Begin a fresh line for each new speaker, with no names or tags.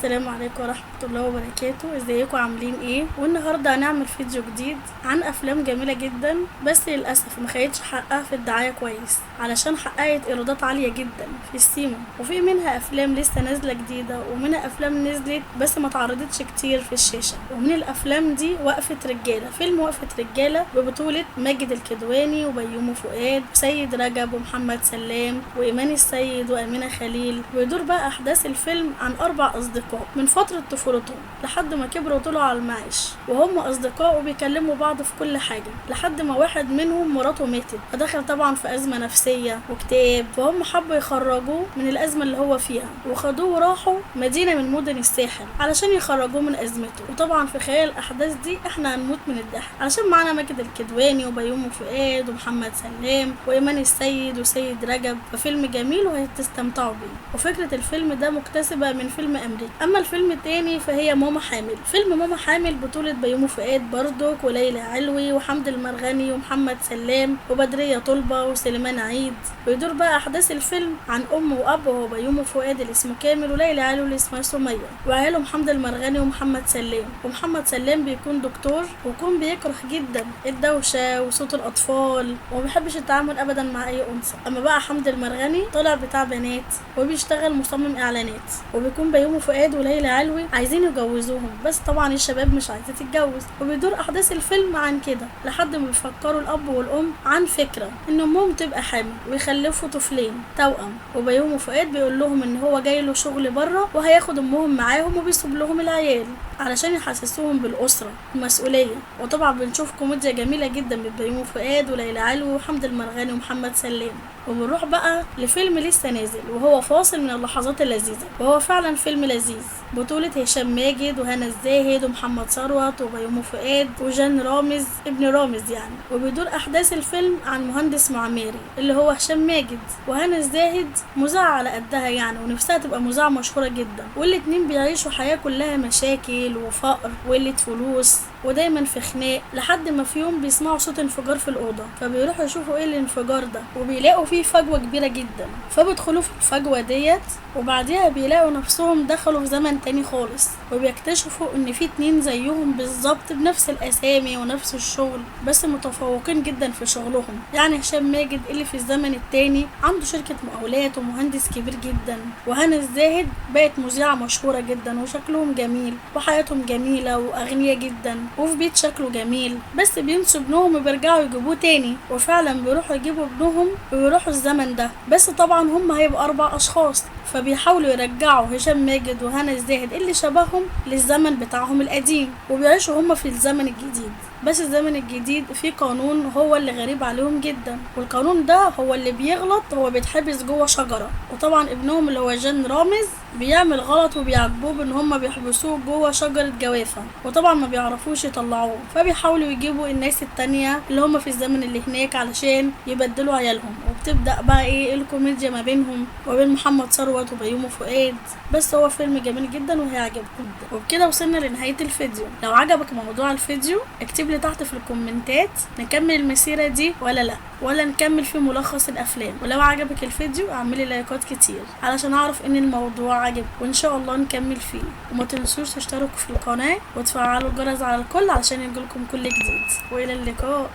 السلام عليكم ورحمة الله وبركاته. ازيكم عاملين ايه؟ والنهاردة هنعمل فيديو جديد عن افلام جميلة جدا، بس للأسف ما خدتش حقها في الدعاية كويس علشان حققت ايرادات عالية جدا في السينما، وفي منها افلام لسه نازلة جديدة ومنها افلام نزلت بس ما تعرضتش كتير في الشاشة. ومن الافلام دي وقفة رجالة، فيلم وقفة رجالة ببطولة ماجد الكدواني وبيومي فؤاد وسيد رجب ومحمد سلام وإيمان السيد وأمينة خليل. ويدور بقى احداث الفيلم عن 4 أصدقاء من فترة طفولتهم لحد ما كبروا وطلعوا على المعاش، وهم أصدقاء وبيكلموا بعض في كل حاجة، لحد ما واحد منهم مراته ماتت فدخل طبعا في أزمة نفسية واكتئاب، فهم حبوا يخرجوه من الأزمة اللي هو فيها وخدوه وراحوا مدينة من مدن الساحل علشان يخرجوه من أزمته. وطبعا في خلال الأحداث دي احنا هنموت من الضحك علشان معانا ماجد الكدواني وبيومي فؤاد ومحمد سلام وإيمان السيد وسيد رجب، ففيلم جميل وهتستمتعوا بيه. وفكرة الفيلم ده مقتبسة من فيلم امريكي. اما الفيلم التاني فهي ماما حامل. فيلم ماما حامل بطولة بيومي فؤاد بردك وليلى علوي وحمد المرغني ومحمد سلام وبدرية طلبة وسليمان عيد. ويدور بقى احداث الفيلم عن ام واب، وهو بيومي فؤاد اللي اسمه كامل وليلى علوي اللي اسمها سمية، وعيالهم حمد المرغني ومحمد سلام. ومحمد سلام بيكون دكتور ويكون بيكره جدا الدوشة وصوت الاطفال وما بيحبش التعامل ابدا مع اي انثى. اما بقى حمد المرغني طلع بتاع بنات وبيشتغل مصمم اعلانات، وبيكون بيومي فؤاد وليلى علوي عايزين يجوزوهم، بس طبعا الشباب مش عايزه تتجوز. وبيدور احداث الفيلم عن كده لحد ما بيفكروا الاب والام عن فكره ان امهم تبقى حامل ويخلفوا طفلين توأم، وبيومي فؤاد بيقول لهم ان هو جاي له شغل بره وهياخد امهم معاهم وبيسيب لهم العيال علشان يحسسوهم بالاسره ومسؤوليه. وطبعا بنشوف كوميديا جميله جدا من بيومي فؤاد وليلى علوي وحمد المرغني ومحمد سلام. وبنروح بقى لفيلم لسه نازل وهو فاصل من اللحظات اللذيذه، وهو فعلا فيلم لذيذ، بطولة هشام ماجد وهنا الزاهد ومحمد ثروت وبيومي فؤاد وجان رامز ابن رامز يعني. وبيدور احداث الفيلم عن مهندس معماري اللي هو هشام ماجد، وهنا الزاهد مذيعة على قدها يعني ونفسها تبقى مذيعة مشهورة جدا، والاتنين بيعيشوا حياة كلها مشاكل وفقر وقلة فلوس ودايما في خناق، لحد ما في يوم بيسمعوا صوت انفجار في الأوضة، فبيروحوا يشوفوا ايه الانفجار ده وبيلاقوا فيه فجوة كبيرة جدا، فبيدخلوا في الفجوة ديت وبعديها بيلاقوا نفسهم دخلوا في زمن تاني خالص، وبيكتشفوا ان في 2 زيهم بالظبط بنفس الاسامي ونفس الشغل بس متفوقين جدا في شغلهم. يعني هشام ماجد اللي في الزمن التاني عنده شركة مقاولات ومهندس كبير جدا، وهنا الزاهد بقت مذيعة مشهورة جدا وشكلهم جميل وحياتهم جميلة واغنياء جدا وفي بيت شكله جميل، بس بينسوا ابنهم وبيرجعوا يجيبوه تاني، وفعلا بيروحوا يجيبوا ابنهم ويروحوا الزمن ده، بس طبعا هم هيبقوا 4 اشخاص، فبيحاولوا يرجعوا هشام ماجد وهنا الزاهد اللي شبههم للزمن بتاعهم القديم، وبيعيشوا هم في الزمن الجديد. بس الزمن الجديد فيه قانون هو اللي غريب عليهم جدا، والقانون ده هو اللي بيغلط هو بيتحبس جوه شجرة، وطبعا ابنهم اللي هو جان رامز بيعمل غلط وبيعاقبوه بان هم بيحبسوه جوه شجرة جوافة، وطبعا ما بيعرفوش يطلعوه، فبيحاولوا يجيبوا الناس التانية اللي هم في الزمن اللي هناك علشان يبدلوا عيالهم. وبتبدأ بقى ايه الكوميديا ما بينهم وبين محمد ثروت وبيومي فؤاد. بس هو فيلم جميل جدا وهيعجبكم. وبكده وصلنا لنهاية الفيديو. لو عجبك موضوع الفيديو اكتب لي تحت في الكومنتات نكمل المسيرة دي ولا لا، ولا نكمل في ملخص الافلام. ولو عجبك الفيديو اعملي لايكات كتير علشان اعرف ان الموضوع عجب وان شاء الله نكمل فيه. وما تنسوش تشتركوا في القناة وتفعلوا الجرس على الكل علشان يجيلكم كل جديد. والى اللقاء.